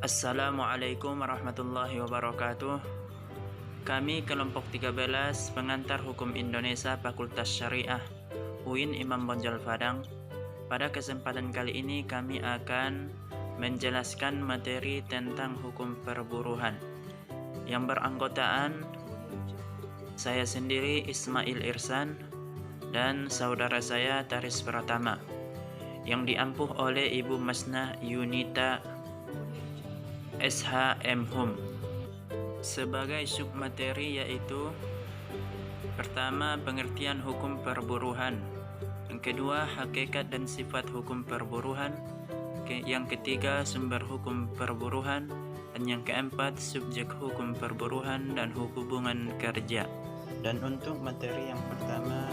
Assalamualaikum warahmatullahi wabarakatuh. Kami kelompok 13 pengantar hukum Indonesia Fakultas Syariah UIN Imam Bonjol Padang. Pada kesempatan kali ini kami akan menjelaskan materi tentang hukum perburuhan yang beranggotaan saya sendiri Ismail Irsan dan saudara saya Taris Pratama, yang diampuh oleh Ibu Masna Yunita SHM Hum. Sebagai submateri yaitu pertama, pengertian hukum perburuhan, yang kedua, hakikat dan sifat hukum perburuhan, yang ketiga, sumber hukum perburuhan, dan yang keempat, subjek hukum perburuhan dan hubungan kerja. Dan untuk materi yang pertama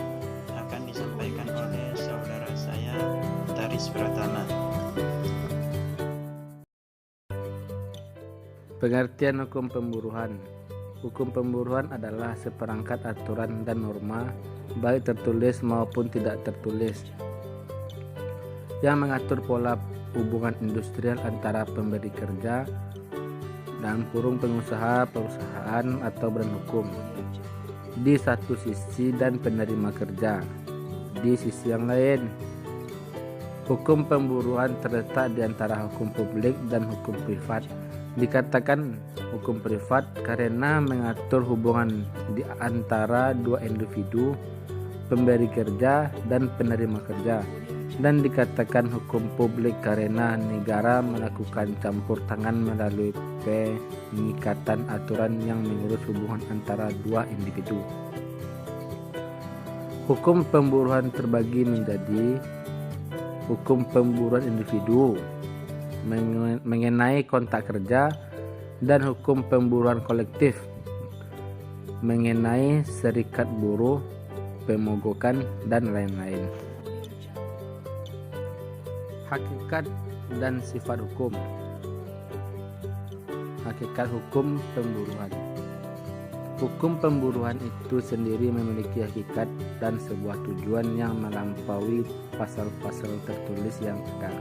akan disampaikan oleh saudara saya Taris Pratama. Pengertian hukum pemburuhan. Hukum pemburuhan adalah seperangkat aturan dan norma, baik tertulis maupun tidak tertulis, yang mengatur pola hubungan industrial antara pemberi kerja dan pengusaha, perusahaan atau badan hukum di satu sisi dan penerima kerja di sisi yang lain. Hukum pemburuhan terletak di antara hukum publik dan hukum privat. Dikatakan hukum privat karena mengatur hubungan di antara dua individu, pemberi kerja dan penerima kerja, dan dikatakan hukum publik karena negara melakukan campur tangan melalui pengikatan aturan yang mengurus hubungan antara dua individu. Hukum pemburuhan terbagi menjadi hukum pemburuhan individu mengenai kontrak kerja dan hukum pemburuhan kolektif mengenai serikat buruh, pemogokan, dan lain-lain. Hakikat dan sifat hukum. Hakikat hukum pemburuhan. Hukum pemburuhan itu sendiri memiliki hakikat dan sebuah tujuan yang melampaui pasal-pasal tertulis yang ada.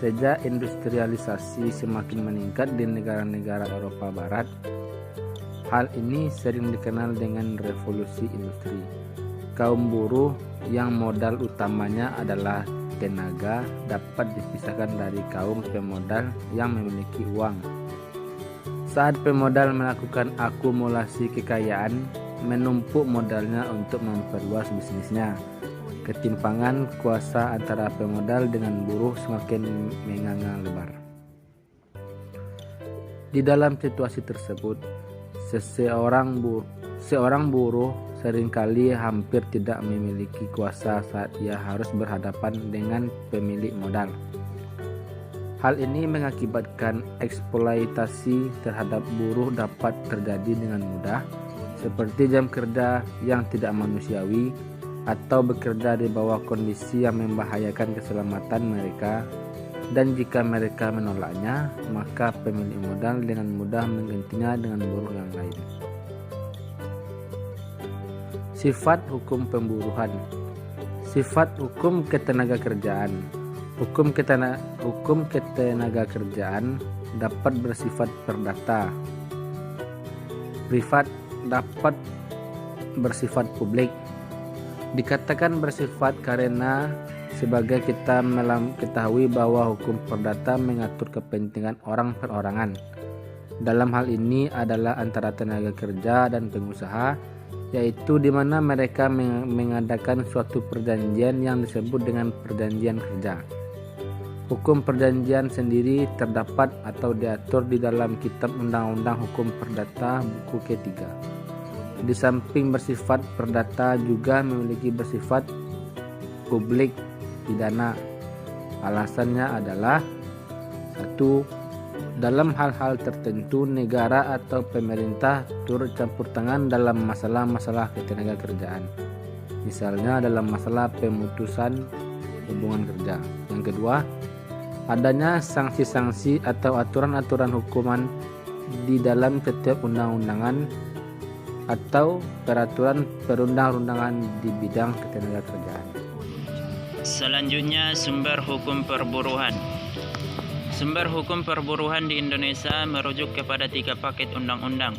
Sejak industrialisasi semakin meningkat di negara-negara Eropa Barat, hal ini sering dikenal dengan revolusi industri. Kaum buruh yang modal utamanya adalah tenaga dapat dipisahkan dari kaum pemodal yang memiliki uang. Saat pemodal melakukan akumulasi kekayaan, menumpuk modalnya untuk memperluas bisnisnya, ketimpangan kuasa antara pemodal dengan buruh semakin menganga lebar. Di dalam situasi tersebut, seorang buruh seringkali hampir tidak memiliki kuasa saat ia harus berhadapan dengan pemilik modal. Hal ini mengakibatkan eksploitasi terhadap buruh dapat terjadi dengan mudah, seperti jam kerja yang tidak manusiawi, atau bekerja di bawah kondisi yang membahayakan keselamatan mereka, dan jika mereka menolaknya, maka pemilik modal dengan mudah menggantinya dengan buruh yang lain. Sifat hukum pemburuhan. Sifat hukum ketenagakerjaan. Hukum ketenagakerjaan dapat bersifat perdata, privat, dapat bersifat publik. Dikatakan bersifat karena sebagai kita ketahui bahwa hukum perdata mengatur kepentingan orang perorangan. Dalam hal ini adalah antara tenaga kerja dan pengusaha, yaitu di mana mereka mengadakan suatu perjanjian yang disebut dengan perjanjian kerja. Hukum perjanjian sendiri terdapat atau diatur di dalam Kitab Undang-Undang Hukum Perdata buku ketiga. Di samping bersifat perdata juga memiliki bersifat publik pidana. Alasannya adalah: 1. Dalam hal-hal tertentu negara atau pemerintah turut campur tangan dalam masalah-masalah ketenagakerjaan, misalnya dalam masalah pemutusan hubungan kerja. Yang kedua, adanya sanksi-sanksi atau aturan-aturan hukuman di dalam setiap undang-undangan atau peraturan perundang-undangan di bidang ketenagakerjaan. Selanjutnya, sumber hukum perburuhan. Sumber hukum perburuhan di Indonesia merujuk kepada 3 paket undang-undang.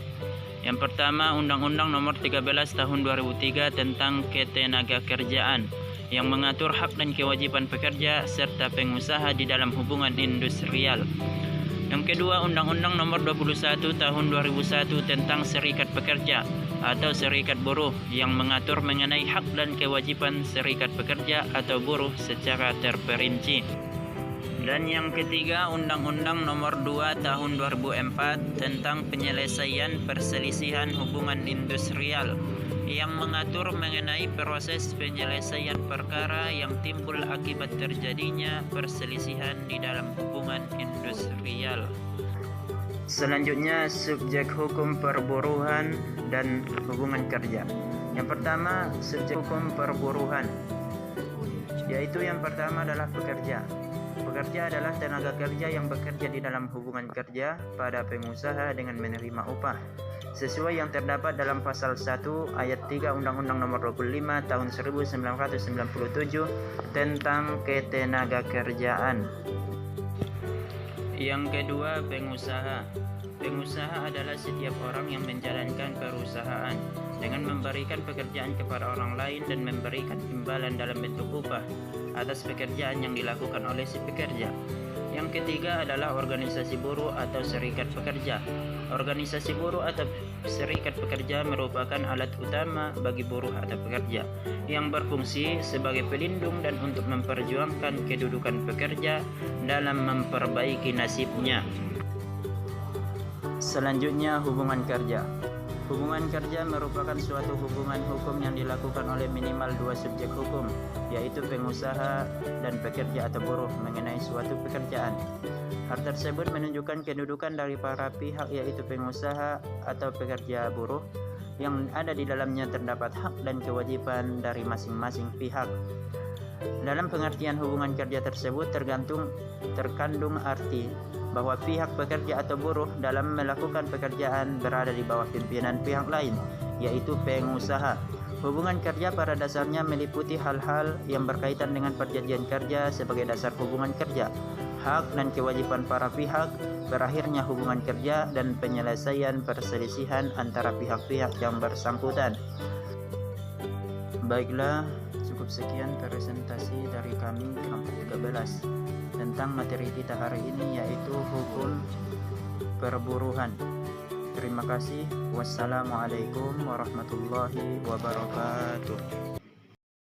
Yang pertama, Undang-Undang Nomor 13 Tahun 2003 tentang Ketenagakerjaan yang mengatur hak dan kewajiban pekerja serta pengusaha di dalam hubungan industrial. Yang kedua, Undang-Undang Nomor 21 Tahun 2001 tentang Serikat Pekerja atau Serikat Buruh yang mengatur mengenai hak dan kewajiban serikat pekerja atau buruh secara terperinci. Dan yang ketiga, Undang-Undang Nomor 2 Tahun 2004 tentang penyelesaian perselisihan hubungan industrial yang mengatur mengenai proses penyelesaian perkara yang timbul akibat terjadinya perselisihan di dalam hubungan industrial. Selanjutnya, subjek hukum perburuhan dan hubungan kerja. Yang pertama, subjek hukum perburuhan, yaitu yang pertama adalah pekerja. Pekerja adalah tenaga kerja yang bekerja di dalam hubungan kerja pada pengusaha dengan menerima upah, sesuai yang terdapat dalam pasal 1 ayat 3 Undang-Undang Nomor 25 Tahun 1997 tentang Ketenagakerjaan. Yang kedua, pengusaha. Pengusaha adalah setiap orang yang menjalankan perusahaan dengan memberikan pekerjaan kepada orang lain dan memberikan imbalan dalam bentuk upah atas pekerjaan yang dilakukan oleh si pekerja. Yang ketiga adalah organisasi buruh atau serikat pekerja. Organisasi buruh atau serikat pekerja merupakan alat utama bagi buruh atau pekerja yang berfungsi sebagai pelindung dan untuk memperjuangkan kedudukan pekerja dalam memperbaiki nasibnya. Selanjutnya, hubungan kerja. Hubungan kerja merupakan suatu hubungan hukum yang dilakukan oleh minimal 2 subjek hukum, yaitu pengusaha dan pekerja atau buruh mengenai suatu pekerjaan. Hal tersebut menunjukkan kedudukan dari para pihak, yaitu pengusaha atau pekerja buruh, yang ada di dalamnya terdapat hak dan kewajiban dari masing-masing pihak. Dalam pengertian hubungan kerja tersebut terkandung arti bahwa pihak pekerja atau buruh dalam melakukan pekerjaan berada di bawah pimpinan pihak lain, yaitu pengusaha. Hubungan kerja pada dasarnya meliputi hal-hal yang berkaitan dengan perjanjian kerja sebagai dasar hubungan kerja, hak dan kewajiban para pihak, berakhirnya hubungan kerja, dan penyelesaian perselisihan antara pihak-pihak yang bersangkutan. Baiklah, cukup sekian presentasi dari kami kelompok 13 tentang materi kita hari ini, yaitu hukum perburuhan. Terima kasih. Wassalamualaikum warahmatullahi wabarakatuh.